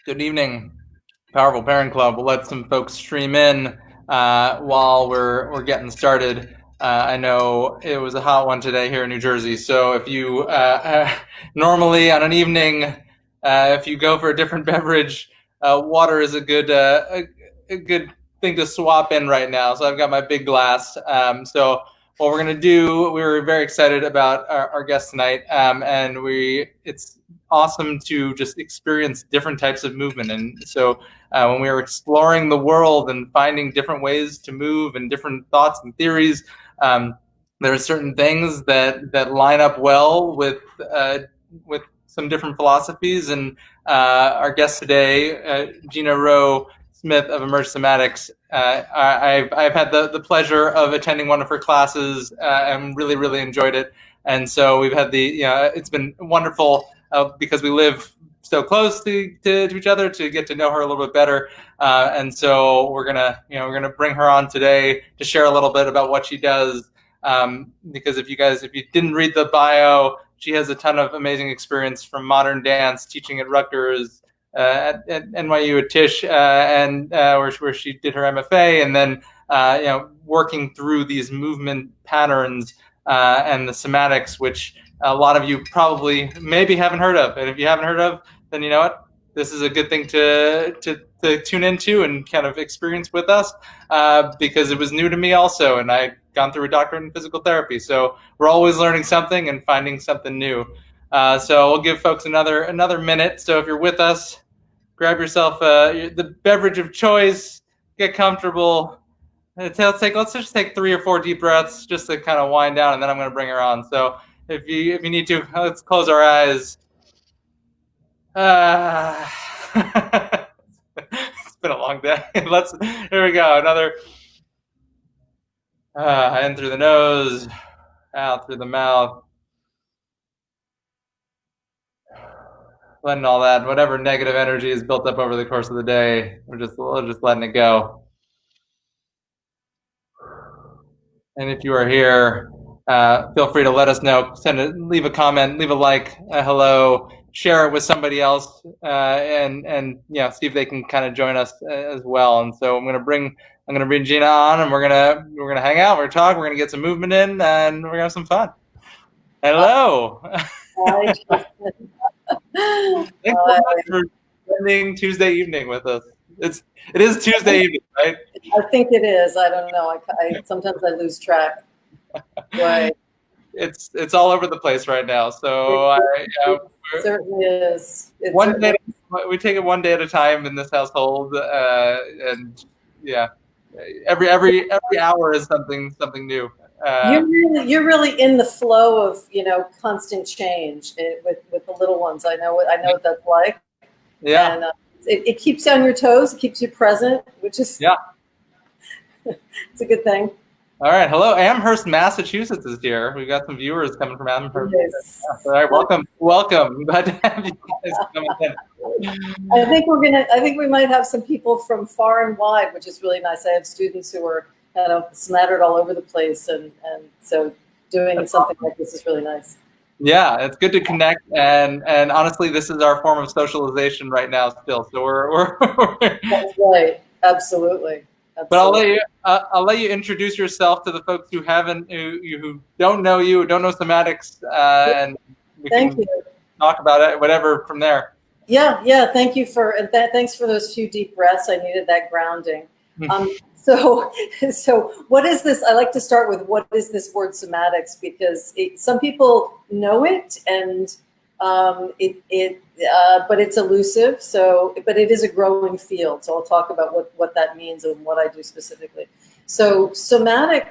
Good evening, Powerful Parent Club. We'll let some folks stream in while we're getting started. I know it was a hot one today here in New Jersey, so if you normally on an evening, if you go for a different beverage, water is a good thing to swap in right now. So I've got my big glass. So what we're going to do, we were very excited about our guest tonight, and it's awesome to just experience different types of movement. And so when we were exploring the world and finding different ways to move and different thoughts and theories, there are certain things that line up well with some different philosophies. And our guest today, Gena Rho Smith of Emerge Somatics, I've had the pleasure of attending one of her classes and really enjoyed it. And so we've had it's been wonderful because we live so close to each other to get to know her a little bit better. And so we're gonna bring her on today to share a little bit about what she does. Because if you didn't read the bio, she has a ton of amazing experience from modern dance, teaching at Rutgers, at NYU TISCH, and where she did her MFA, and then working through these movement patterns and the somatics, which a lot of you probably maybe haven't heard of. And if you haven't heard of, then you know what? This is a good thing to tune into and kind of experience with us, because it was new to me also, and I'd gone through a doctorate in physical therapy. So we're always learning something and finding something new. So we'll give folks another minute. So if you're with us, grab yourself the beverage of choice, get comfortable. Let's just take 3 or 4 deep breaths just to kind of wind down, and then I'm going to bring her on. So if you need to, let's close our eyes. It's been a long day. Here we go. Another in through the nose, out through the mouth. Letting all that, whatever negative energy is built up over the course of the day, we're just letting it go. And if you are here, feel free to let us know. Leave a comment, leave a like, a hello, share it with somebody else, and see if they can kind of join us as well. And so I'm gonna bring Gena on, and we're gonna hang out, we're gonna talk, we're gonna get some movement in, and we're gonna have some fun. Hello. Thanks so much for spending Tuesday evening with us. It is Tuesday evening, right? I think it is. I don't know. Sometimes I lose track. Right. It's all over the place right now. So it certainly is. We take it one day at a time in this household, and every hour is something new. You're really in the flow of constant change with the little ones. I know what that's like. Yeah. And it keeps you on your toes. It keeps you present, which is it's a good thing. All right. Hello, Amherst, Massachusetts is here. We've got some viewers coming from Amherst. Yes. All right. Welcome. Glad to have you guys coming in. I think we might have some people from far and wide, which is really nice. I have students who are kind of smattered all over the place, and so doing something like this is really nice. Yeah, it's good to connect, and honestly, this is our form of socialization right now still. So we're That's right. Absolutely. But I'll let you introduce yourself to the folks who don't know you, who don't know somatics, and we can talk about it, whatever from there. Yeah. Thank you thanks for those few deep breaths. I needed that grounding. So what is this? I like to start with what is this word somatics, because some people know it, and but it's elusive. But it is a growing field. So I'll talk about what that means and what I do specifically. So soma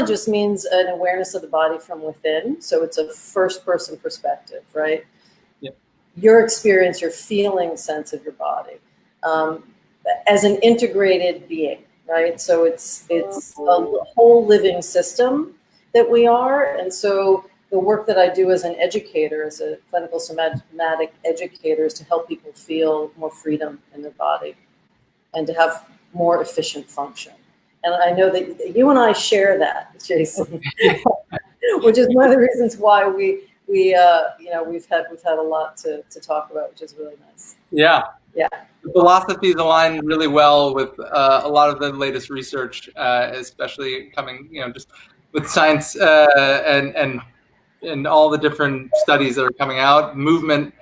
just means an awareness of the body from within. So it's a first-person perspective, right? Yep. Your experience, your feeling sense of your body as an integrated being. Right, so it's a whole living system that we are, and so the work that I do as an educator, as a clinical somatic educator, is to help people feel more freedom in their body and to have more efficient function. And I know that you and I share that, Jason, which is one of the reasons why we've had a lot to talk about, which is really nice. Yeah. Yeah. The philosophies align really well with a lot of the latest research, especially coming, just with science and all the different studies that are coming out. Movement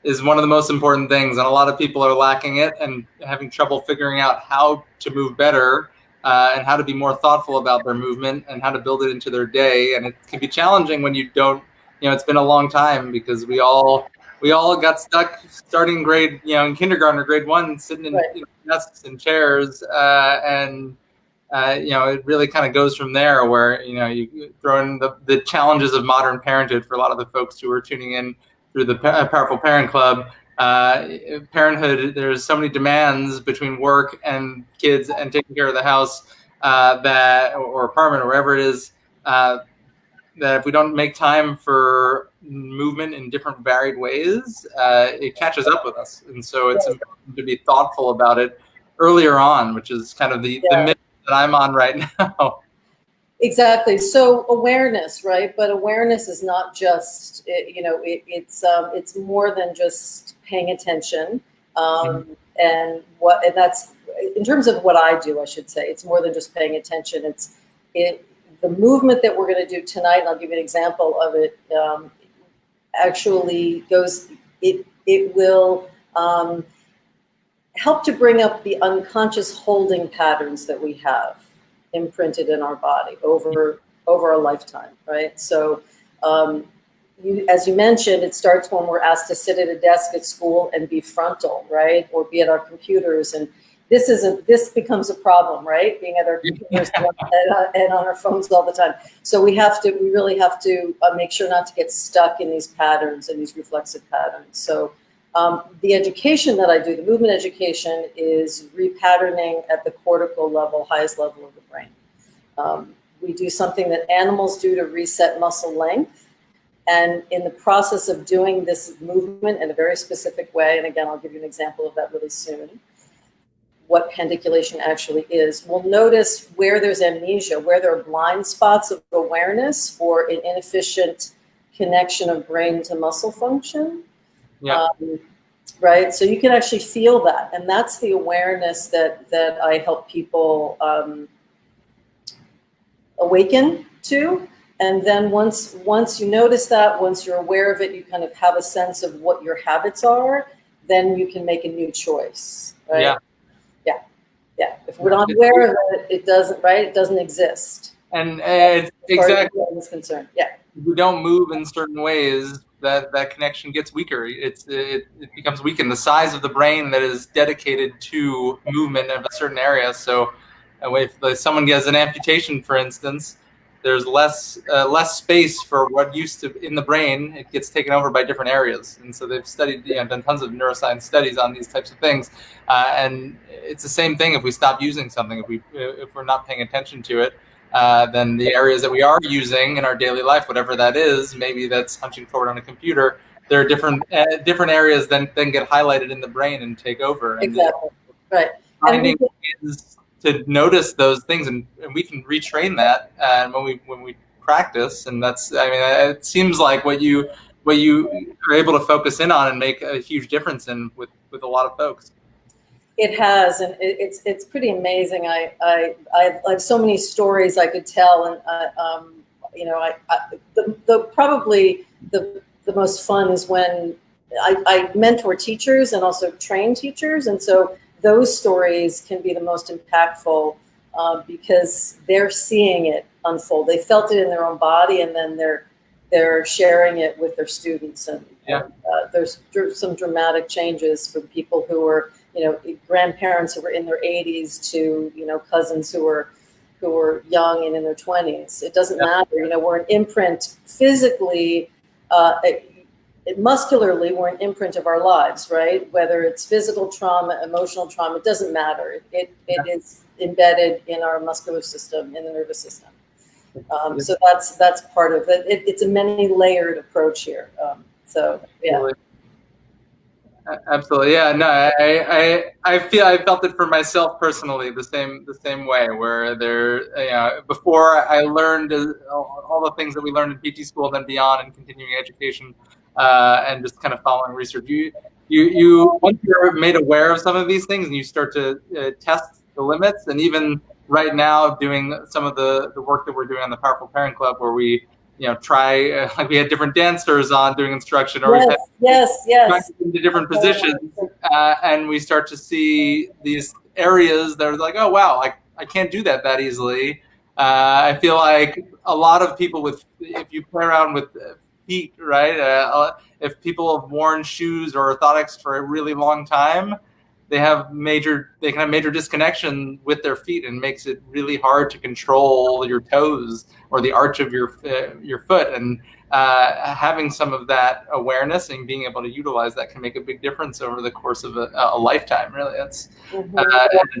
is one of the most important things, and a lot of people are lacking it and having trouble figuring out how to move better and how to be more thoughtful about their movement and how to build it into their day. And it can be challenging when you don't, it's been a long time because we all got stuck starting grade, in kindergarten or grade 1, sitting in desks and chairs, and it really kind of goes from there where, you throw in the challenges of modern parenthood for a lot of the folks who are tuning in through the Powerful Parent Club. Parenthood, there's so many demands between work and kids and taking care of the house or apartment or wherever it is, that if we don't make time for movement in different varied ways, it catches up with us. And so it's important to be thoughtful about it earlier on, which is kind of the myth that I'm on right now. Exactly. So awareness, right? But awareness is not just, it's more than just paying attention. And that's in terms of what I do, I should say, it's more than just paying attention. The movement that we're going to do tonight, and I'll give you an example of it, actually goes, it will help to bring up the unconscious holding patterns that we have imprinted in our body over a lifetime, right? So as you mentioned, it starts when we're asked to sit at a desk at school and be frontal, right? Or be at our computers. And this becomes a problem, right? Being at our computers and on our phones all the time. So we really have to make sure not to get stuck in these patterns and these reflexive patterns. So the education that I do, the movement education, is repatterning at the cortical level, highest level of the brain. We do something that animals do to reset muscle length. And in the process of doing this movement in a very specific way, and again, I'll give you an example of that really soon, what pendiculation actually is, we'll notice where there's amnesia, where there are blind spots of awareness or an inefficient connection of brain to muscle function. Yeah. Right. So you can actually feel that. And that's the awareness that I help people awaken to. And then once you notice that, once you're aware of it, you kind of have a sense of what your habits are, then you can make a new choice. Right? Yeah. Yeah. If we're not aware of it, it doesn't exist. And it's exactly as concerned. Yeah. If we don't move in certain ways, that connection gets weaker. It becomes weakened. The size of the brain that is dedicated to movement of a certain area. So if someone gets an amputation, for instance, there's less space for what used to in the brain. It gets taken over by different areas, and so they've studied, done tons of neuroscience studies on these types of things. And it's the same thing if we stop using something, if we're not paying attention to it. Then the areas that we are using in our daily life, whatever that is, maybe that's hunching forward on a computer, there are different areas then get highlighted in the brain and take over. Exactly. Right. Finding ways to notice those things, and we can retrain that when we practice. And that's, it seems like what you are able to focus in on and make a huge difference in with a lot of folks. It has, and it's pretty amazing. I have so many stories I could tell, and probably the most fun is when I mentor teachers and also train teachers, and so those stories can be the most impactful because they're seeing it unfold. They felt it in their own body, and then they're sharing it with their students, and there's some dramatic changes for people who are, grandparents who were in their 80s to, cousins who were young and in their 20s. It doesn't matter. We're an imprint physically, muscularly, we're an imprint of our lives, right? Whether it's physical trauma, emotional trauma, it doesn't matter. It is embedded in our muscular system, in the nervous system. So that's part of it. It's a many layered approach here. Absolutely. Yeah. No, I felt it for myself personally the same way, where before I learned all the things that we learned in PT school, then beyond in continuing education, and just kind of following research. you once you're made aware of some of these things and you start to test the limits, and even right now doing some of the work that we're doing on the Powerful Parent Club, where we try like we had different dancers on doing instruction, or we've had yes. into different positions, and we start to see these areas that are like, oh wow, I can't do that easily. I feel like a lot of people if you play around with feet, right? If people have worn shoes or orthotics for a really long time, they can have major disconnection with their feet, and makes it really hard to control your toes or the arch of your foot. And having some of that awareness and being able to utilize that can make a big difference over the course of a lifetime. Really,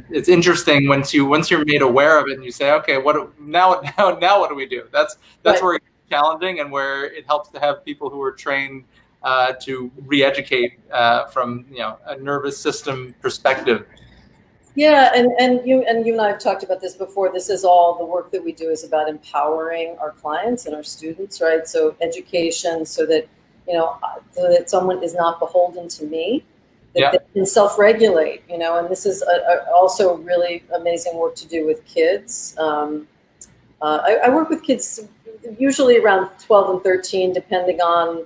it's interesting once you're made aware of it and you say, okay, now what do we do? That's right. Where it's challenging, and where it helps to have people who are trained to re-educate from a nervous system perspective. Yeah, and you and I have talked about this before. This is all the work that we do is about empowering our clients and our students, right? So education, so that so that someone is not beholden to me, that they can self-regulate, and this is also really amazing work to do with kids. I work with kids usually around 12 and 13, depending on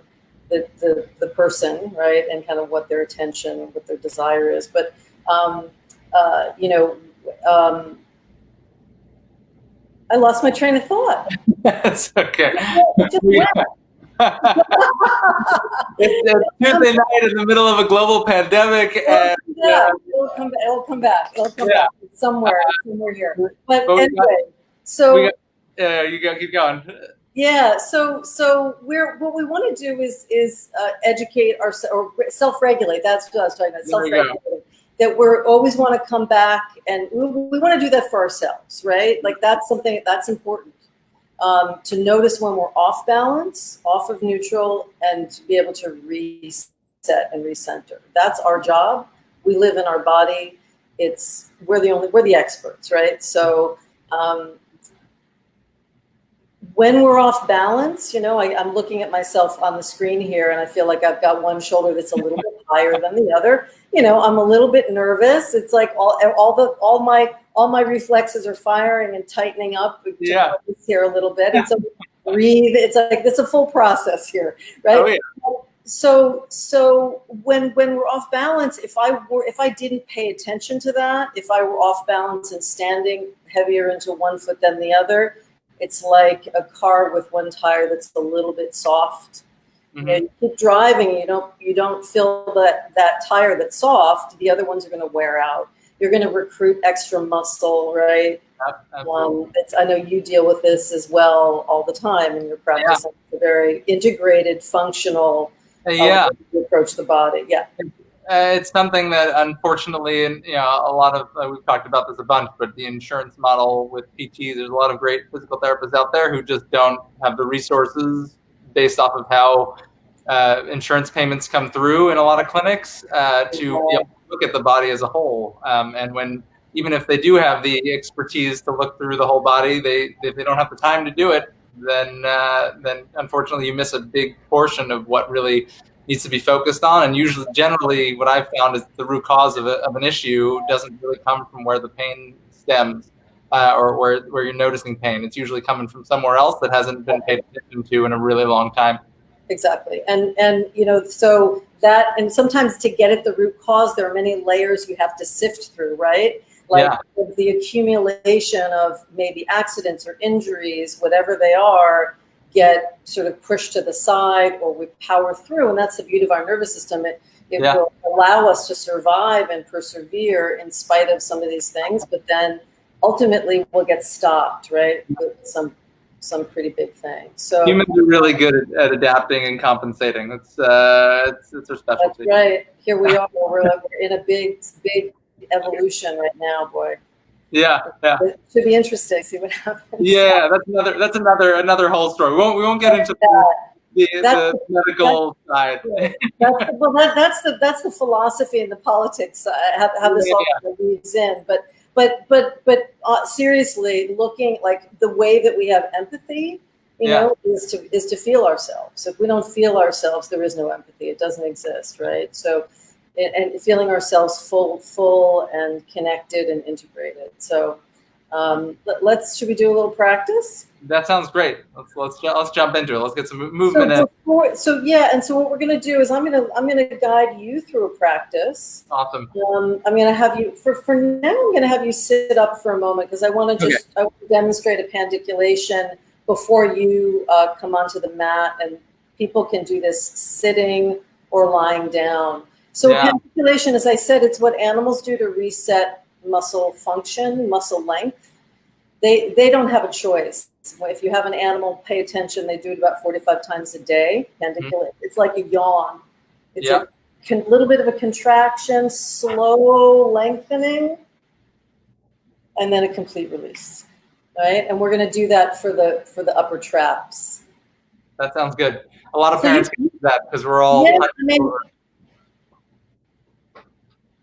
the person, right, and kind of what their attention and what their desire is. But I lost my train of thought. That's okay. It's Tuesday night in the middle of a global pandemic, and it'll come back. It's somewhere here. But anyway, you go, keep going. Yeah, so what we want to do is educate ourselves, or self-regulate. That's what I was talking about. Self-regulate. That we always want to come back, and we want to do that for ourselves, right? Like that's something that's important, to notice when we're off balance, off of neutral, and to be able to reset and recenter. That's our job. We live in our body. We're the experts, right? So when we're off balance, I'm looking at myself on the screen here, and I feel like I've got one shoulder that's a little bit higher than the other. I'm a little bit nervous. It's like all my reflexes are firing and tightening up here a little bit. And so breathe. It's like it's a full process here, right? Oh, yeah. So when we're off balance, if I didn't pay attention to that, if I were off balance and standing heavier into one foot than the other, it's like a car with one tire that's a little bit soft. Mm-hmm. You keep driving, you don't feel that tire that's soft. The other ones are going to wear out. You're going to recruit extra muscle, right? I know you deal with this as well all the time in your practice. Yeah. It's a very integrated, functional way to approach the body. Yeah. It's something that, unfortunately, and a lot of we've talked about this a bunch, but the insurance model with PTs, there's a lot of great physical therapists out there who just don't have the resources based off of how insurance payments come through in a lot of clinics to look at the body as a whole. And even if they do have the expertise to look through the whole body, if they don't have the time to do it, then unfortunately you miss a big portion of what really needs to be focused on. And generally what I've found is the root cause of an issue doesn't really come from where the pain stems or where you're noticing pain. It's usually coming from somewhere else that hasn't been paid attention to in a really long time. Exactly. And so that, and sometimes to get at the root cause, there are many layers you have to sift through, right? Like the accumulation of maybe accidents or injuries, whatever they are, get sort of pushed to the side, or we power through. And that's the beauty of our nervous system. It will allow us to survive and persevere in spite of some of these things, but then ultimately we'll get stopped, right? With some pretty big thing. So humans are really good at adapting and compensating. It's our specialty. That's right. Here we are. We're in a big evolution right now, boy. Yeah. It should be interesting. See what happens. Yeah, that's another whole story. We won't get into the medical side. That's the philosophy and the politics. How this all weaves in, but seriously, looking like the way that we have empathy, is to feel ourselves. If we don't feel ourselves, there is no empathy. It doesn't exist, right? So and feeling ourselves full and connected and integrated. So should we do a little practice? That sounds great. Let's jump into it. Let's get some movement in. So what we're going to do is I'm going to guide you through a practice. Awesome. I'm going to have you for now. I'm going to have you sit up for a moment because I want to I want to demonstrate a pandiculation before you come onto the mat, and people can do this sitting or lying down. So pandiculation, as I said, it's what animals do to reset muscle function, muscle length. They don't have a choice. If you have an animal, pay attention. They do it about 45 times a day. Pandiculate. It's like a yawn. It's a little bit of a contraction, slow lengthening, and then a complete release. Right? And we're going to do that for the upper traps. That sounds good. A lot of parents can do that because we're all.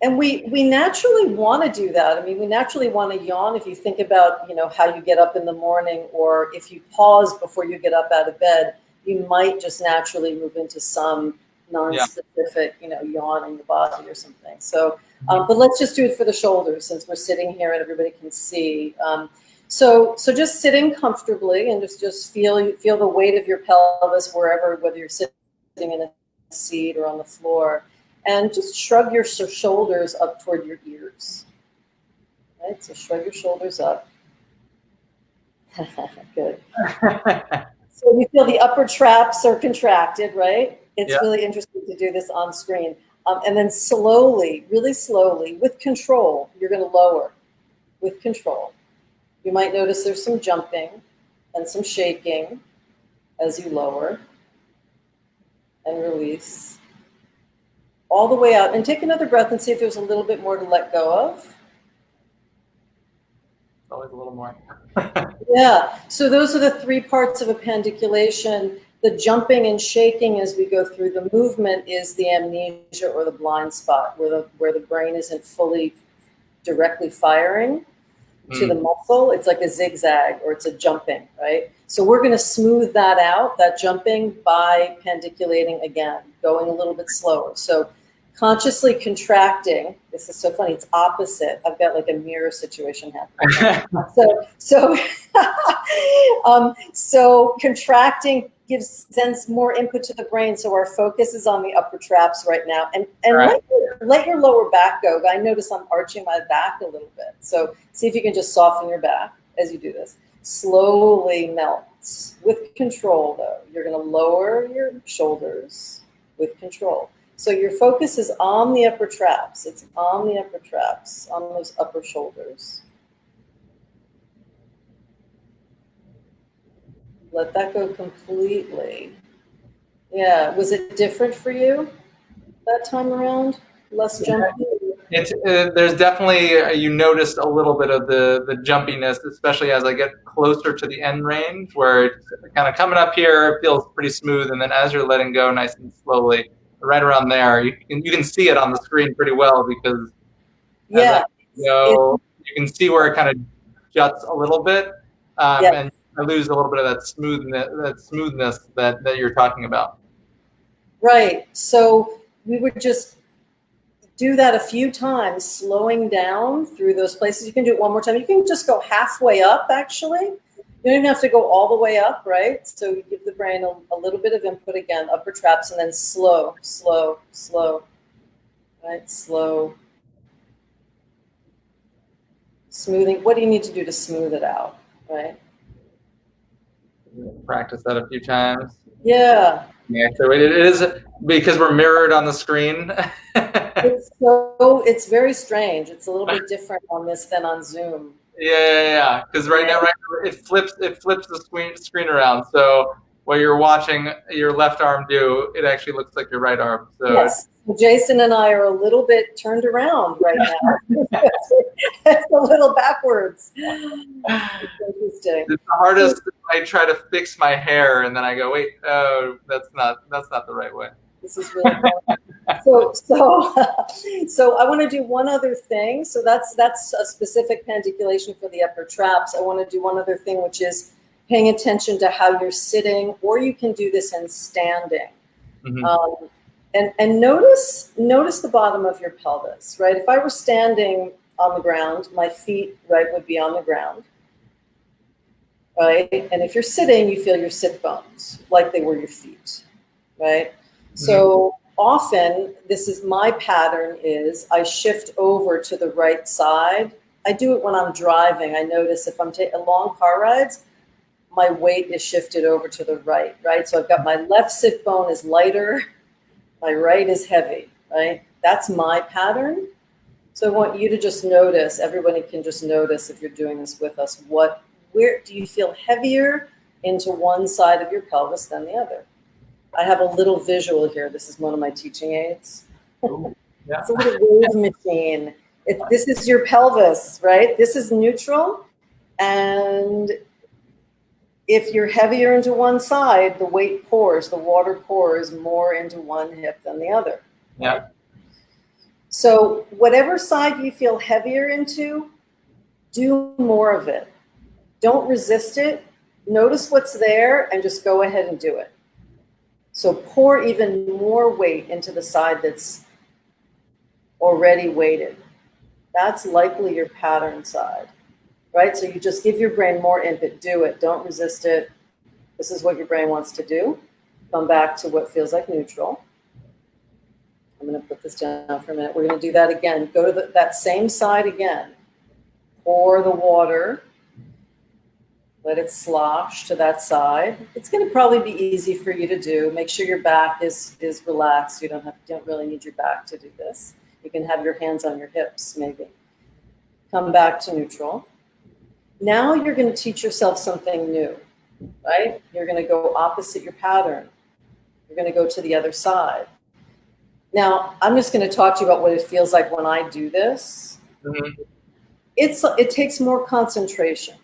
And we naturally want to do that. I mean, we naturally want to yawn. If you think about, how you get up in the morning, or if you pause before you get up out of bed, you might just naturally move into some non-specific, yawn in your body or something. So, but let's just do it for the shoulders since we're sitting here and everybody can see. So just sitting comfortably and just feel the weight of your pelvis whether you're sitting in a seat or on the floor. And just shrug your shoulders up toward your ears. Right? So shrug your shoulders up. Good. So you feel the upper traps are contracted, right? It's really interesting to do this on screen. And then slowly, really slowly, with control, you're going to lower with control. You might notice there's some jumping and some shaking as you lower and release. All the way out, and take another breath and see if there's a little bit more to let go of. Always a little more. Yeah, so those are the three parts of a pandiculation. The jumping and shaking as we go through the movement is the amnesia or the blind spot, where the brain isn't fully directly firing to the muscle. It's like a zigzag or it's a jumping, right? So we're going to smooth that out, that jumping, by pandiculating again, going a little bit slower. So consciously contracting. This is so funny. It's opposite. I've got like a mirror situation happening. So contracting sends more input to the brain. So our focus is on the upper traps right now, and let your lower back go. I notice I'm arching my back a little bit. So see if you can just soften your back as you do this. Slowly melts with control, though. You're going to lower your shoulders with control. So your focus is on the upper traps. It's on the upper traps, on those upper shoulders. Let that go completely. Yeah. Was it different for you that time around? Less jumpy? There's definitely, you noticed a little bit of the jumpiness, especially as I get closer to the end range, where it's kind of coming up here, it feels pretty smooth, and then as you're letting go nice and slowly, right around there, you can see it on the screen pretty well because you can see where it kind of juts a little bit, and I lose a little bit of that smoothness that you're talking about. Right. So we would just do that a few times, slowing down through those places. You can do it one more time. You can just go halfway up, actually. You don't even have to go all the way up, right? So you give the brain a little bit of input again, upper traps, and then slow, slow, slow, right? Slow. Smoothing. What do you need to do to smooth it out, right? Practice that a few times. Yeah. Yeah, so it is because we're mirrored on the screen. It's very strange. It's a little bit different on this than on Zoom. Yeah. Because right now it flips the screen around. So what you're watching your left arm do, it actually looks like your right arm. So yes. Jason and I are a little bit turned around right now. It's a little backwards. It's interesting. It's the hardest. I try to fix my hair and then I go, wait, that's not the right way. This is really fun. So I want to do one other thing. So that's a specific pandiculation for the upper traps. I want to do one other thing, which is paying attention to how you're sitting, or you can do this in standing. And notice the bottom of your pelvis, right? If I were standing on the ground, my feet, right, would be on the ground, right? And if you're sitting, you feel your sit bones like they were your feet, right? So often, this is my pattern is I shift over to the right side. I do it when I'm driving. I notice if I'm taking long car rides, my weight is shifted over to the right, right? So I've got my left sit bone is lighter, my right is heavy, right? That's my pattern. So I want you to just notice, everybody can just notice if you're doing this with us, where do you feel heavier into one side of your pelvis than the other? I have a little visual here. This is one of my teaching aids. Ooh, yeah. It's a little wave machine. This is your pelvis, right? This is neutral. And if you're heavier into one side, the weight pours, the water pours more into one hip than the other. Yeah. So whatever side you feel heavier into, do more of it. Don't resist it. Notice what's there and just go ahead and do it. So pour even more weight into the side that's already weighted. That's likely your pattern side, right? So you just give your brain more input. Do it. Don't resist it. This is what your brain wants to do. Come back to what feels like neutral. I'm going to put this down for a minute. We're going to do that again. Go to that same side again. Pour the water. Let it slosh to that side. It's going to probably be easy for you to do. Make sure your back is relaxed. You don't really need your back to do this. You can have your hands on your hips, maybe. Come back to neutral. Now you're going to teach yourself something new, right? You're going to go opposite your pattern. You're going to go to the other side. Now, I'm just going to talk to you about what it feels like when I do this. Mm-hmm. It takes more concentration.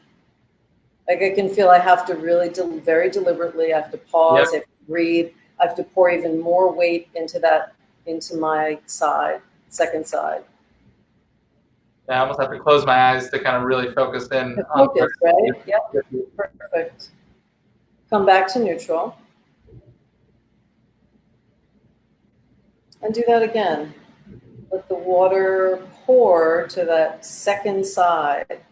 Like I can feel I have to really very deliberately, I have to pause, I have to breathe, I have to pour even more weight into my side, second side. Yeah, I almost have to close my eyes to kind of really focus in. Focus, right? Yep, perfect. Come back to neutral. And do that again. Let the water pour to that second side.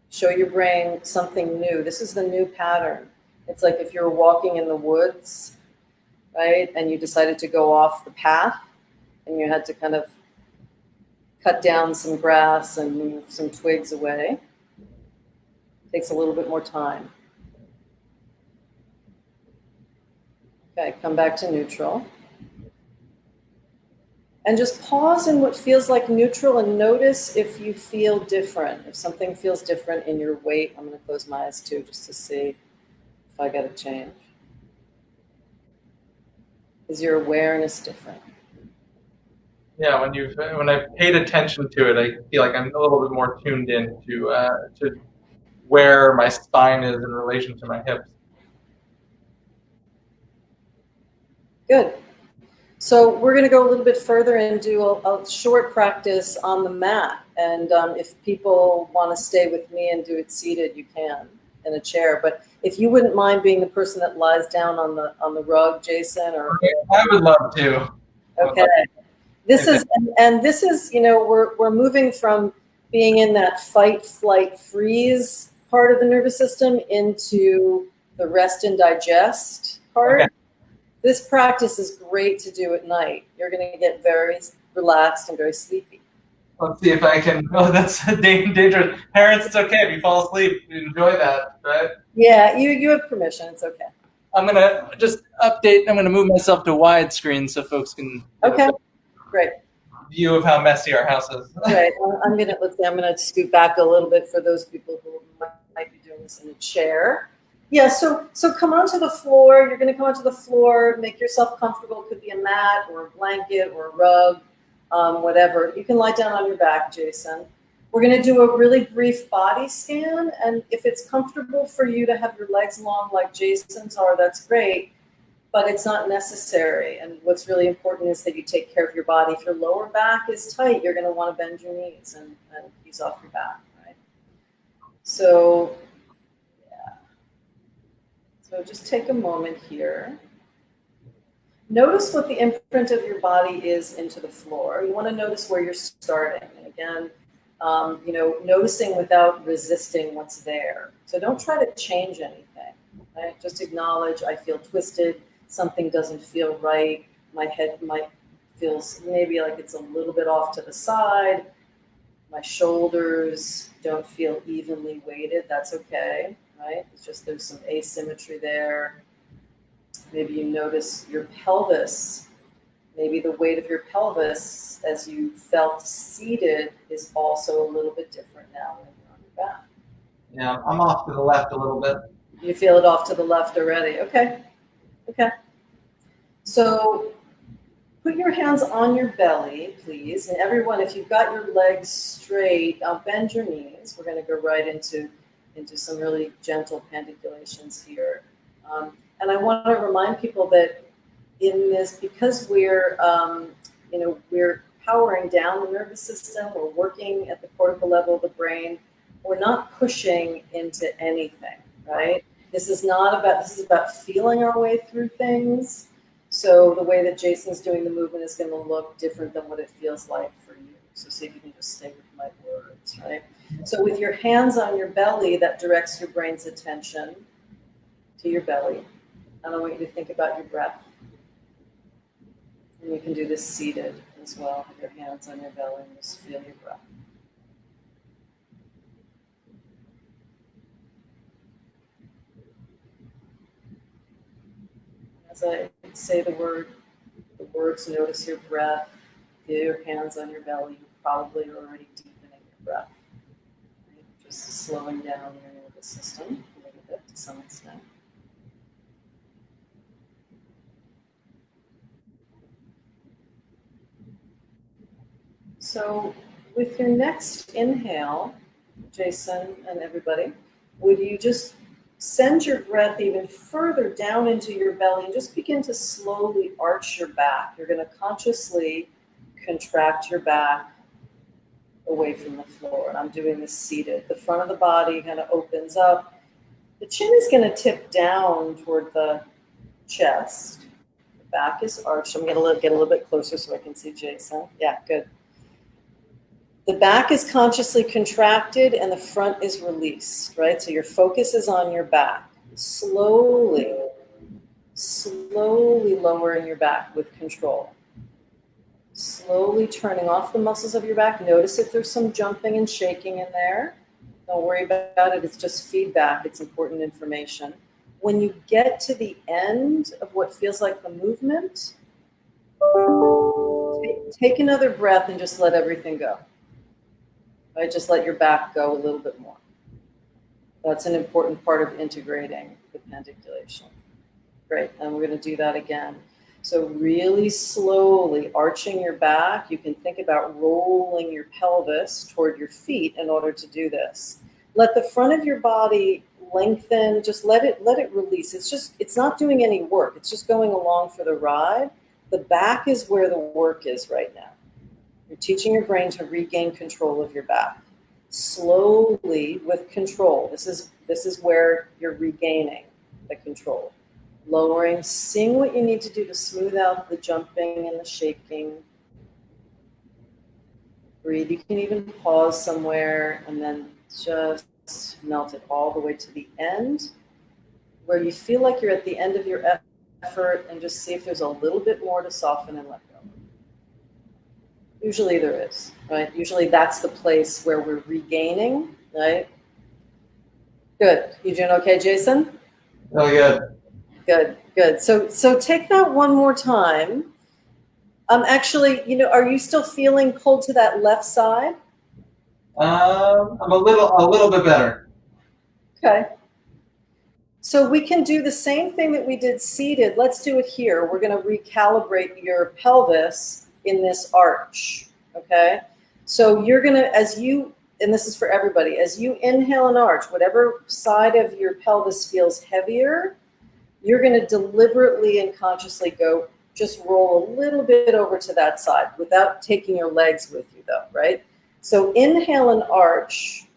Show your brain something new. This is the new pattern. It's like if you're walking in the woods, right? And you decided to go off the path and you had to kind of cut down some grass and move some twigs away. It takes a little bit more time. Okay, come back to neutral. And just pause in what feels like neutral and notice if you feel different. If something feels different in your weight, I'm going to close my eyes too just to see if I got a change. Is your awareness different? Yeah, when I paid attention to it, I feel like I'm a little bit more tuned in to where my spine is in relation to my hips. Good. So we're going to go a little bit further and do a short practice on the mat. And if people want to stay with me and do it seated, you can in a chair. But if you wouldn't mind being the person that lies down on the rug, Jason, or I would love to. okay. This is we're moving from being in that fight, flight, freeze part of the nervous system into the rest and digest part. Okay. This practice is great to do at night. You're going to get very relaxed and very sleepy. Let's see if I can. Oh, that's dangerous. Parents, it's okay if you fall asleep. You enjoy that, right? Yeah, you have permission. It's okay. I'm going to just update. I'm going to move myself to widescreen so folks can Okay, great. View of how messy our house is. Right. I'm going to scoot back a little bit for those people who might be doing this in a chair. Yeah, so come onto the floor. You're going to come onto the floor, make yourself comfortable. It could be a mat or a blanket or a rug, whatever. You can lie down on your back, Jason. We're going to do a really brief body scan, and if it's comfortable for you to have your legs long like Jason's are, that's great, but it's not necessary. And what's really important is that you take care of your body. If your lower back is tight, you're going to want to bend your knees and ease off your back, right? So just take a moment here. Notice what the imprint of your body is into the floor. You want to notice where you're starting. And again, you know, noticing without resisting what's there. So don't try to change anything, right? Just acknowledge, I feel twisted, something doesn't feel right, my head might feels maybe like it's a little bit off to the side, my shoulders don't feel evenly weighted, that's okay, right? It's just there's some asymmetry there. Maybe you notice your pelvis. Maybe the weight of your pelvis as you felt seated is also a little bit different now when you're on your back. Yeah, I'm off to the left a little bit. You feel it off to the left already. Okay. Okay. So put your hands on your belly, please. And everyone, if you've got your legs straight, bend your knees. We're going to go right into some really gentle pandiculations here. And I want to remind people that in this, because we're, you know, we're powering down the nervous system, we're working at the cortical level of the brain, we're not pushing into anything, right? This is about feeling our way through things. So the way that Jason's doing the movement is going to look different than what it feels like for you. So see if you can just stay with my words, right? So with your hands on your belly, that directs your brain's attention to your belly. And I want you to think about your breath. And you can do this seated as well, with your hands on your belly and just feel your breath. As I say the words, notice your breath, feel your hands on your belly. You probably are already deepening your breath. Right? Just slowing down your nervous system a little bit to some extent. So with your next inhale, Jason and everybody, would you just send your breath even further down into your belly and just begin to slowly arch your back. You're going to consciously contract your back away from the floor. And I'm doing this seated. The front of the body kind of opens up. The chin is going to tip down toward the chest. The back is arched. I'm going to get a little bit closer so I can see Jason. Yeah, good. The back is consciously contracted and the front is released, right? So your focus is on your back. Slowly lowering your back with control. Slowly turning off the muscles of your back. Notice if there's some jumping and shaking in there. Don't worry about it. It's just feedback. It's important information. When you get to the end of what feels like the movement, take another breath and just let everything go. Right? Just let your back go a little bit more. That's an important part of integrating the pandiculation. Great, and we're going to do that again. So really slowly arching your back. You can think about rolling your pelvis toward your feet in order to do this. Let the front of your body lengthen. Just let it release. It's not doing any work. It's just going along for the ride. The back is where the work is right now. You're teaching your brain to regain control of your back. Slowly with control. This is where you're regaining the control. Lowering, seeing what you need to do to smooth out the jumping and the shaking. Breathe. You can even pause somewhere and then just melt it all the way to the end, where you feel like you're at the end of your effort, and just see if there's a little bit more to soften and let go. Usually there is, right? Usually that's the place where we're regaining, right? Good. You doing okay, Jason? Oh, good. Good. So take that one more time. Actually, are you still feeling pulled to that left side? I'm a little bit better. Okay. So we can do the same thing that we did seated. Let's do it here. We're going to recalibrate your pelvis in this arch, okay? So you're going to, and this is for everybody, as you inhale and arch, whatever side of your pelvis feels heavier, you're going to deliberately and consciously go, just roll a little bit over to that side without taking your legs with you though, right? So inhale and arch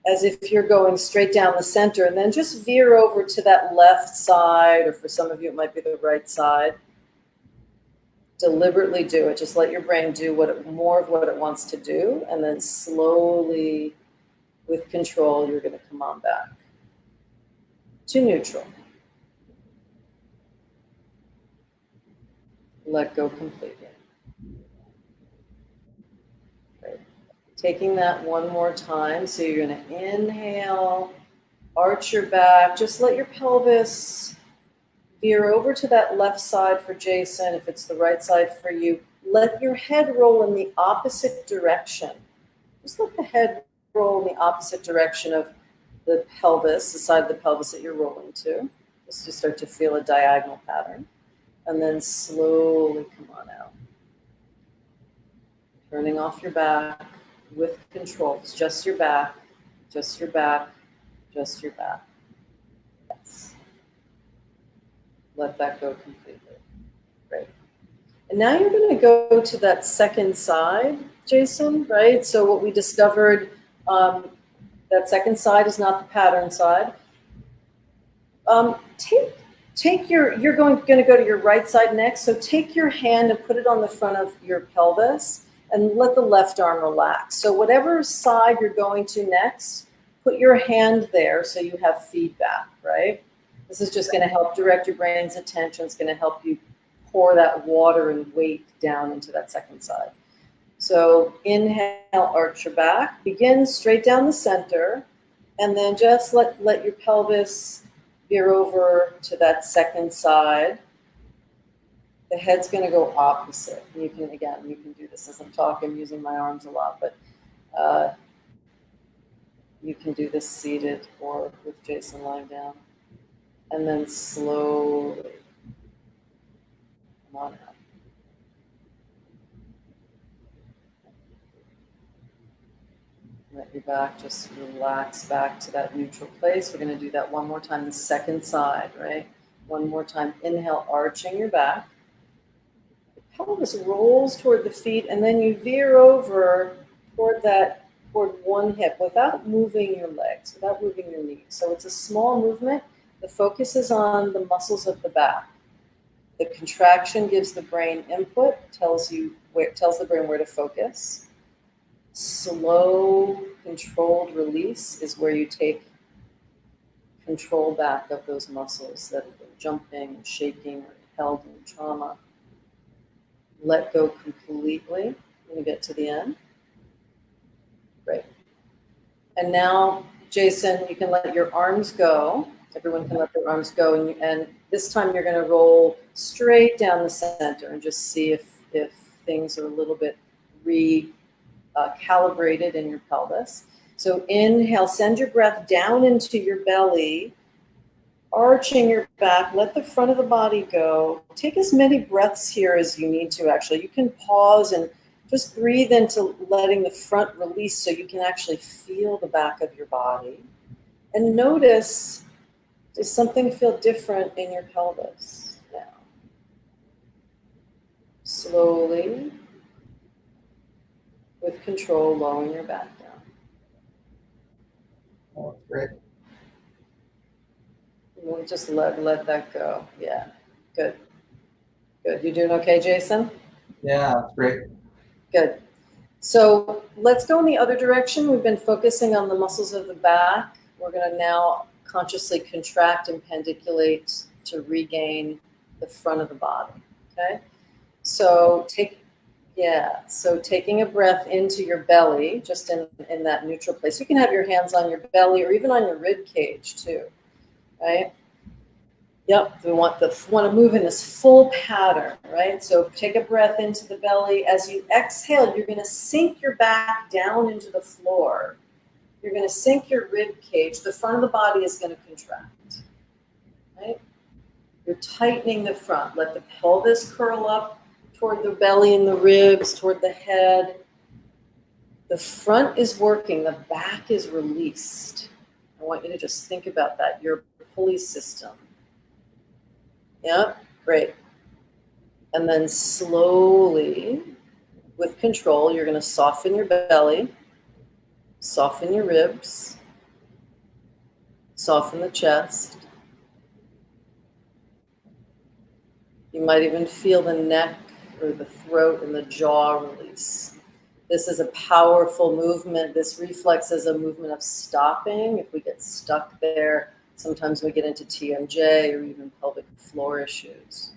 as if you're going straight down the center, and then just veer over to that left side, or for some of you it might be the right side. Deliberately do it. Just let your brain do more of what it wants to do, and then slowly, with control, you're going to come on back to neutral. Let go completely. Great. Taking that one more time. So you're going to inhale, arch your back, just let your pelvis veer over to that left side for Jason. If it's the right side for you, let your head roll in the opposite direction. Just let the head roll in the opposite direction of the pelvis, the side of the pelvis that you're rolling to, just to start to feel a diagonal pattern. And then slowly come on out. Turning off your back with control. It's just your back, just your back, just your back. Yes. Let that go completely. Great. And now you're going to go to that second side, Jason, right? So what we discovered, that second side is not the pattern side. You're going to go to your right side next. So take your hand and put it on the front of your pelvis and let the left arm relax. So whatever side you're going to next, put your hand there so you have feedback, right? This is just going to help direct your brain's attention. It's going to help you pour that water and weight down into that second side. So inhale, arch your back. Begin straight down the center, and then just let your pelvis veer over to that second side. The head's going to go opposite. You can do this as I'm talking. I'm using my arms a lot, but you can do this seated or with Jason lying down. And then slowly come on out. Let your back just relax back to that neutral place. We're going to do that one more time, the second side, right? One more time. Inhale, arching your back. The pelvis rolls toward the feet, and then you veer over toward one hip without moving your legs, without moving your knees. So it's a small movement. The focus is on the muscles of the back. The contraction gives the brain input, tells the brain where to focus. Slow, controlled release is where you take control back of those muscles that have been jumping, shaking, or held in trauma. Let go completely when you get to the end. Great. And now, Jason, you can let your arms go. Everyone can let their arms go. And this time you're going to roll straight down the center and just see if things are a little bit calibrated in your pelvis. So inhale, send your breath down into your belly, arching your back, let the front of the body go. Take as many breaths here as you need to, actually. You can pause and just breathe into letting the front release so you can actually feel the back of your body. And notice, does something feel different in your pelvis now? Slowly, with control, lowering your back down. Oh, great. We'll just let that go. Yeah, good. Good. You doing okay, Jason? Yeah, that's great. Good. So let's go in the other direction. We've been focusing on the muscles of the back. We're going to now consciously contract and pendiculate to regain the front of the body. Okay? So taking a breath into your belly, just in that neutral place. You can have your hands on your belly or even on your rib cage too. Right? Yep, we want to move in this full pattern, right? So take a breath into the belly. As you exhale, you're going to sink your back down into the floor. You're going to sink your rib cage. The front of the body is going to contract, right? You're tightening the front. Let the pelvis curl up toward the belly and the ribs, toward the head. The front is working. The back is released. I want you to just think about that. Your pulley system. Yeah, great. And then slowly, with control, you're going to soften your belly, soften your ribs, soften the chest. You might even feel the neck or the throat and the jaw release. This is a powerful movement. This reflex is a movement of stopping. If we get stuck there, sometimes we get into TMJ or even pelvic floor issues.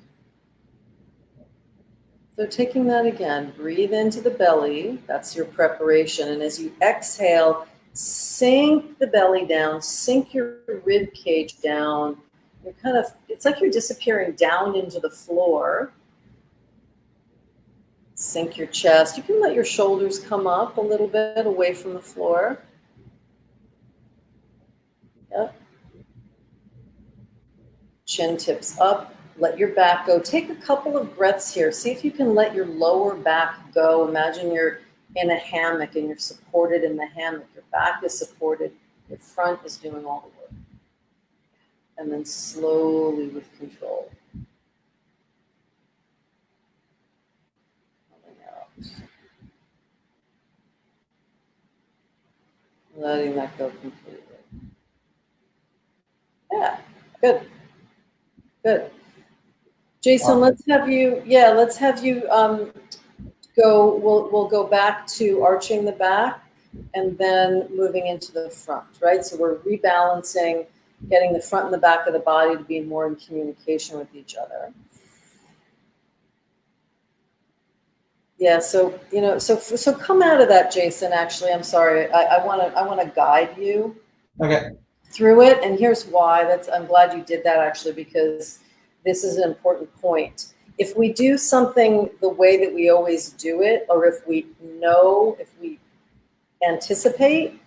So taking that again, breathe into the belly. That's your preparation. And as you exhale, sink the belly down, sink your rib cage down. You're kind of, it's like you're disappearing down into the floor. Sink your chest. You can let your shoulders come up a little bit away from the floor. Yep. Chin tips up. Let your back go. Take a couple of breaths here. See if you can let your lower back go. Imagine you're in a hammock and you're supported in the hammock. Your back is supported. Your front is doing all the work. And then slowly with control. Coming out. Letting that go completely. Yeah, good. Good. Jason, let's have you go, we'll go back to arching the back and then moving into the front, right? So we're rebalancing, getting the front and the back of the body to be more in communication with each other. Yeah, so, you know, so come out of that, Jason, actually, I'm sorry. I want to guide you through it. And here's why. I'm glad you did that, actually, because this is an important point. If we do something the way that we always do it, or if we anticipate,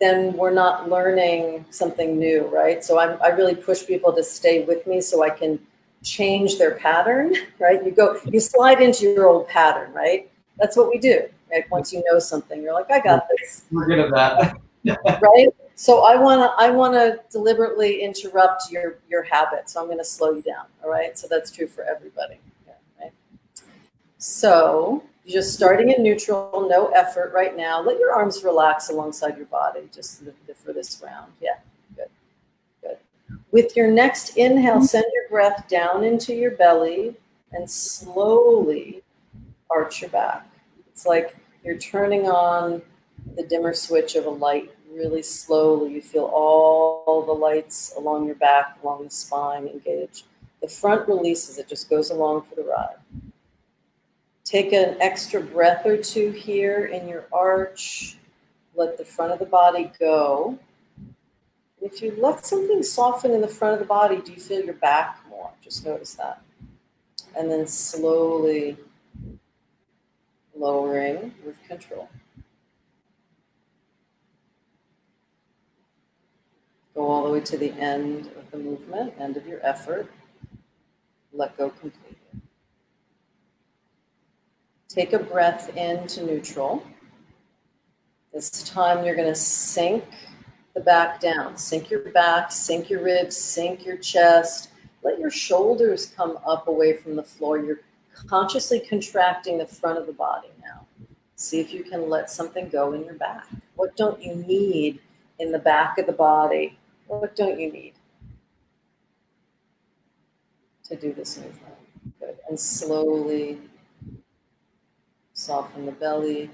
then we're not learning something new, right? So I really push people to stay with me so I can change their pattern, right? You slide into your old pattern, right? That's what we do, right? Once you know something, you're like, I got this. We're good at that. Right? So I wanna deliberately interrupt your habit. So I'm gonna slow you down. All right. So that's true for everybody. Yeah, right? So you're just starting in neutral, no effort right now. Let your arms relax alongside your body just for this round. Yeah, good, good. With your next inhale, send your breath down into your belly and slowly arch your back. It's like you're turning on the dimmer switch of a light. Really slowly, you feel all the lights along your back, along the spine engage. The front releases, it just goes along for the ride. Take an extra breath or two here in your arch. Let the front of the body go. If you let something soften in the front of the body, do you feel your back more? Just notice that. And then slowly lowering with control. Go all the way to the end of the movement, end of your effort. Let go completely. Take a breath into neutral. This time you're going to sink the back down. Sink your back, sink your ribs, sink your chest. Let your shoulders come up away from the floor. You're consciously contracting the front of the body now. See if you can let something go in your back. What don't you need in the back of the body? What don't you need to do this movement? Good. And slowly soften the belly,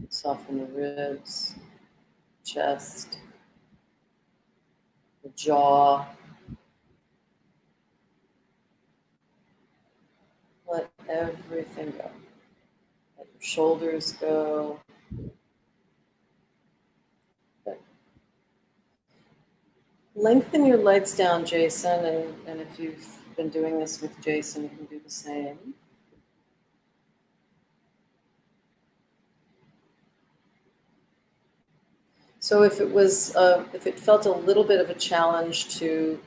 soften the ribs, chest, the jaw. Let everything go. Let your shoulders go. Good. Lengthen your legs down, Jason, and if you've been doing this with Jason, you can do the same. So if it felt a little bit of a challenge to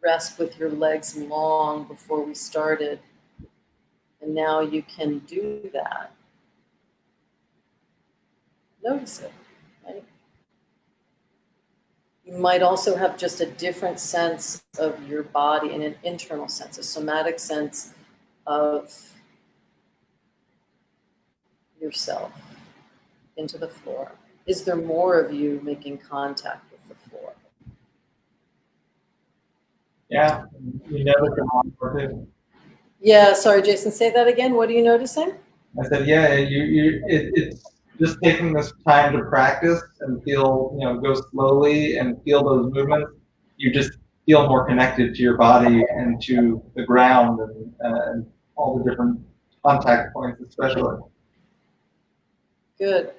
rest with your legs long before we started, and now you can do that, notice it, right? You might also have just a different sense of your body in an internal sense, a somatic sense of yourself into the floor. Is there more of you making contact with the floor? Yeah, you never can offer it. Yeah, sorry, Jason, say that again. What are you noticing? I said, yeah, it's just taking this time to practice and feel, go slowly and feel those movements. You just feel more connected to your body and to the ground and all the different contact points, especially. Good.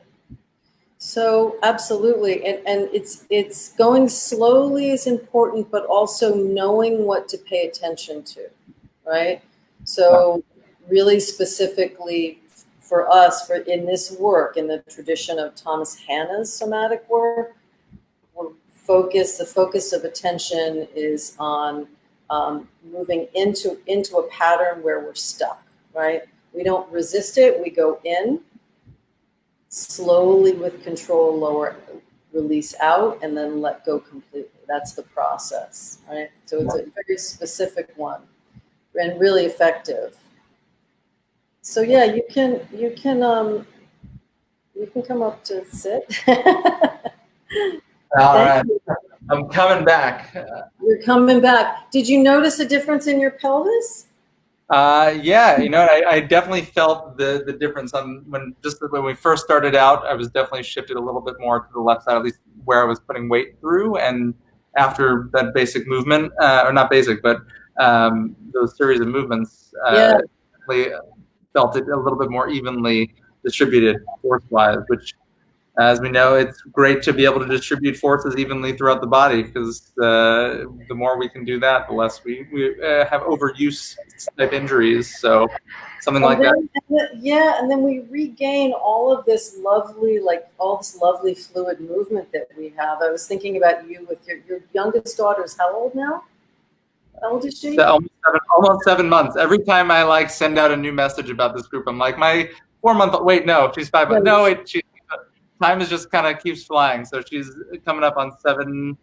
So absolutely, and it's going slowly is important, but also knowing what to pay attention to, right? So really specifically for us, for in this work, in the tradition of Thomas Hanna's somatic work, the focus of attention is on moving into a pattern where we're stuck, right? We don't resist it, we go in, slowly with control, lower, release out, and then let go completely. That's the process, right? So it's a very specific one and really effective. So yeah, you can come up to sit. All right, I'm coming back. You're coming back. Did you notice a difference in your pelvis? Yeah, I definitely felt the difference on when we first started out. I was definitely shifted a little bit more to the left side, at least where I was putting weight through. And after that basic movement, or not basic, but those series of movements, definitely felt it a little bit more evenly distributed force-wise, which, as we know, it's great to be able to distribute forces evenly throughout the body, because the more we can do that, the less we have overuse type injuries. So something like that. Yeah, and then we regain all of this lovely, fluid movement that we have. I was thinking about you with your youngest daughter is how old now? How old is she? So almost 7 months. Every time I send out a new message about this group, I'm like, my 4-month, wait, no, she's 5 months. No, time is just kind of keeps flying. So she's coming up on seven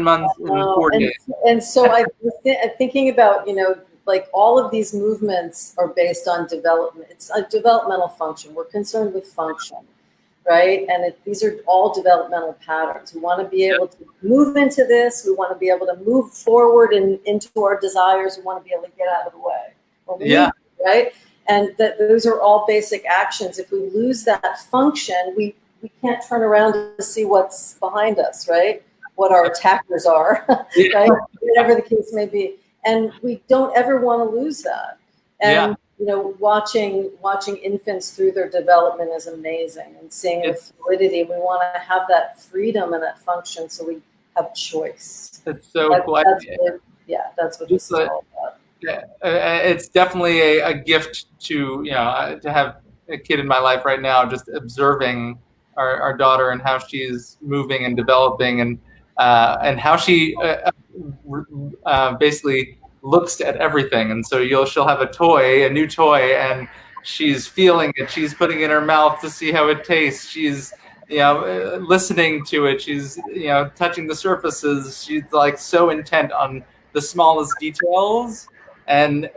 months and 4 days. And so I was thinking about, all of these movements are based on development. It's a developmental function. We're concerned with function, right? And these are all developmental patterns. We want to be able to move into this. We want to be able to move forward and into our desires. We want to be able to get out of the way. Right? And those are all basic actions. If we lose that function, we can't turn around to see what's behind us, right? What our attackers are, right? Whatever the case may be. And we don't ever want to lose that. And, watching infants through their development is amazing, and seeing the fluidity. We want to have that freedom and that function so we have choice. It's so cool. That's what this is all about. Yeah, it's definitely a gift to have a kid in my life right now, just observing our daughter and how she's moving and developing, and how she basically looks at everything. And so she'll have a new toy, and she's feeling it. She's putting it in her mouth to see how it tastes. She's listening to it. She's touching the surfaces. She's so intent on the smallest details. And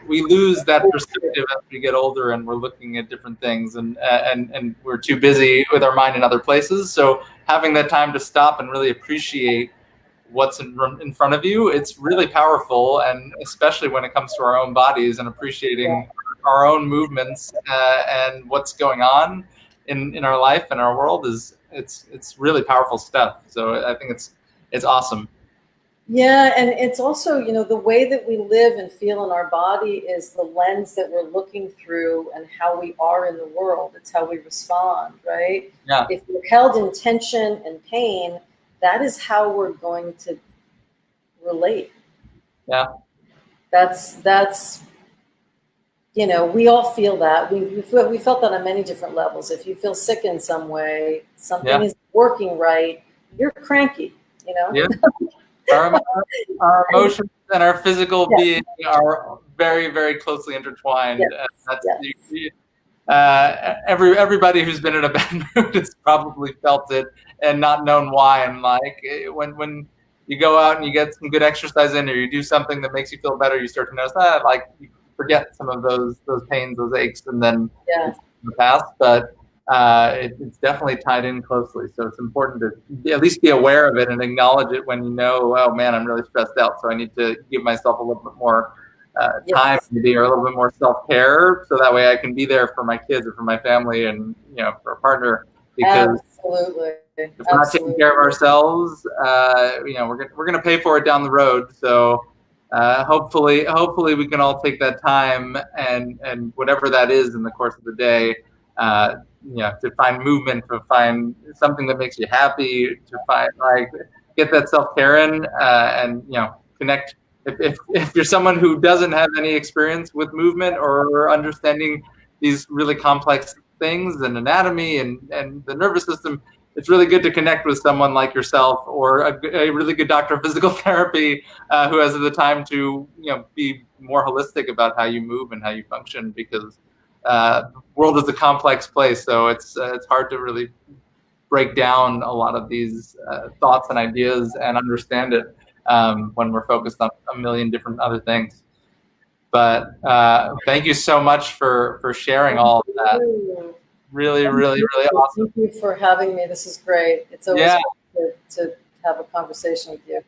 we lose that perspective as we get older, and we're looking at different things, and we're too busy with our mind in other places. So having that time to stop and really appreciate what's in front of you, it's really powerful. And especially when it comes to our own bodies and appreciating our own movements and what's going on in our life and our world, it's really powerful stuff. So I think it's awesome. Yeah, and it's also, the way that we live and feel in our body is the lens that we're looking through, and how we are in the world. It's how we respond, right? Yeah. If we're held in tension and pain, that is how we're going to relate. Yeah. That's we all feel that. We felt that on many different levels. If you feel sick in some way, something isn't working right, you're cranky, Yeah. Our emotions and our physical being are very, very closely intertwined. Everybody who's been in a bad mood has probably felt it and not known why. And when you go out and you get some good exercise in, or you do something that makes you feel better, you start to notice that you forget some of those pains, those aches, and then it's in the past. But it's definitely tied in closely. So it's important to at least be aware of it and acknowledge it when oh man, I'm really stressed out. So I need to give myself a little bit more time maybe, or a little bit more self-care, so that way I can be there for my kids or for my family and, you know, for a partner. Because absolutely, if we're not taking care of ourselves, you know, we're gonna pay for it down the road. So hopefully we can all take that time and whatever that is in the course of the day, you know, to find movement, to find something that makes you happy, to find, like, get that self-care in, and, you know, connect. If you're someone who doesn't have any experience with movement or understanding these really complex things and anatomy and the nervous system, it's really good to connect with someone like yourself, or a really good doctor of physical therapy who has the time to, you know, be more holistic about how you move and how you function, because the world is a complex place, so it's hard to really break down a lot of these thoughts and ideas and understand it when we're focused on a million different other things. But thank you so much for sharing all of that. Really awesome. Thank you for having me. This is great. It's always good to have a conversation with you.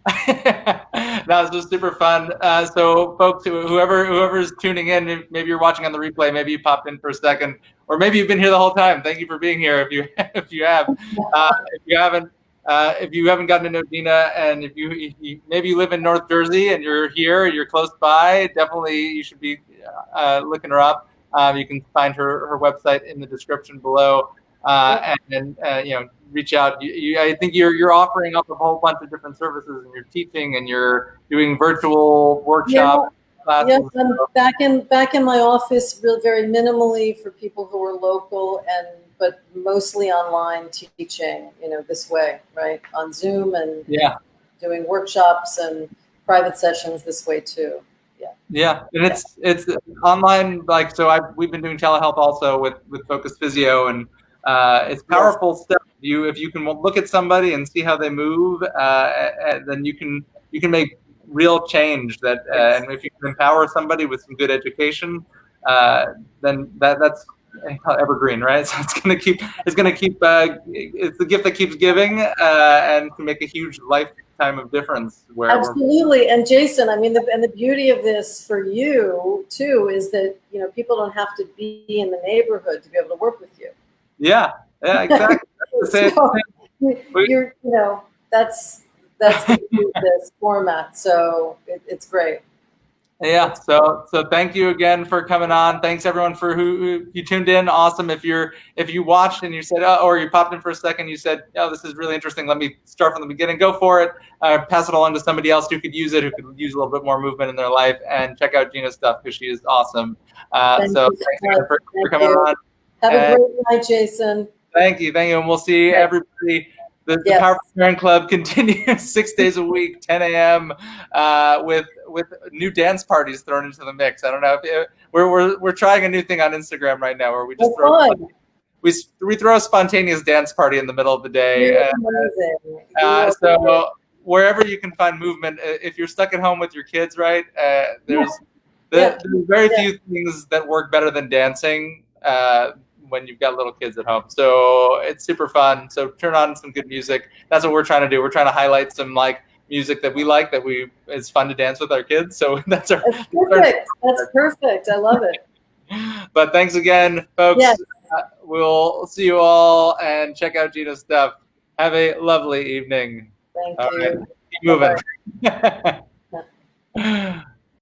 That was just super fun. So folks, whoever's tuning in, maybe you're watching on the replay, maybe you popped in for a second, or maybe you've been here the whole time. Thank you for being here. If you have, if you haven't gotten to know Gena, and if you maybe you live in North Jersey and you're here, you're close by, definitely you should be looking her up. You can find her website in the description below, and you know, reach out. I think you're offering up a whole bunch of different services, and you're teaching, and you're doing virtual workshops. Yes, I'm back in my office, very minimally for people who are local, but mostly online teaching. You know, this way, right, on Zoom, and doing workshops and private sessions this way too. Yeah, and it's online, like, so we've been doing telehealth also with Focus Physio, and it's powerful stuff. If you can look at somebody and see how they move, then you can make real change. And if you can empower somebody with some good education, then that's evergreen, right? So it's gonna keep it's the gift that keeps giving, and can make a huge lifetime of difference. Absolutely. And Jason, I mean, and the beauty of this for you too is that, you know, people don't have to be in the neighborhood to be able to work with you. Yeah, exactly. So, you know, that's the beauty of this format. So it's great. Yeah. So thank you again for coming on. Thanks everyone for who you tuned in. Awesome. If you watched and you said, or you popped in for a second, you said, oh, this is really interesting, let me start from the beginning. Go for it. Pass it along to somebody else who could use it, who could use a little bit more movement in their life, and check out Gena's stuff, because she is awesome. Thanks again for coming on. Have a great night, Jason. Thank you. And we'll see everybody. The Powerful Parent Club continues 6 days a week, 10 a.m. With new dance parties thrown into the mix. I don't know if we're trying a new thing on Instagram right now, where we just we throw a spontaneous dance party in the middle of the day. So wherever you can find movement, if you're stuck at home with your kids, right? There's very few things that work better than dancing when you've got little kids at home. So it's super fun. So turn on some good music. That's what we're trying to do. We're trying to highlight some music that we like, it's fun to dance with our kids. So that's perfect. That's perfect. I love it. But thanks again, folks. Yes. We'll see you all, and check out Gena's stuff. Have a lovely evening. Thank you. Right. Keep moving.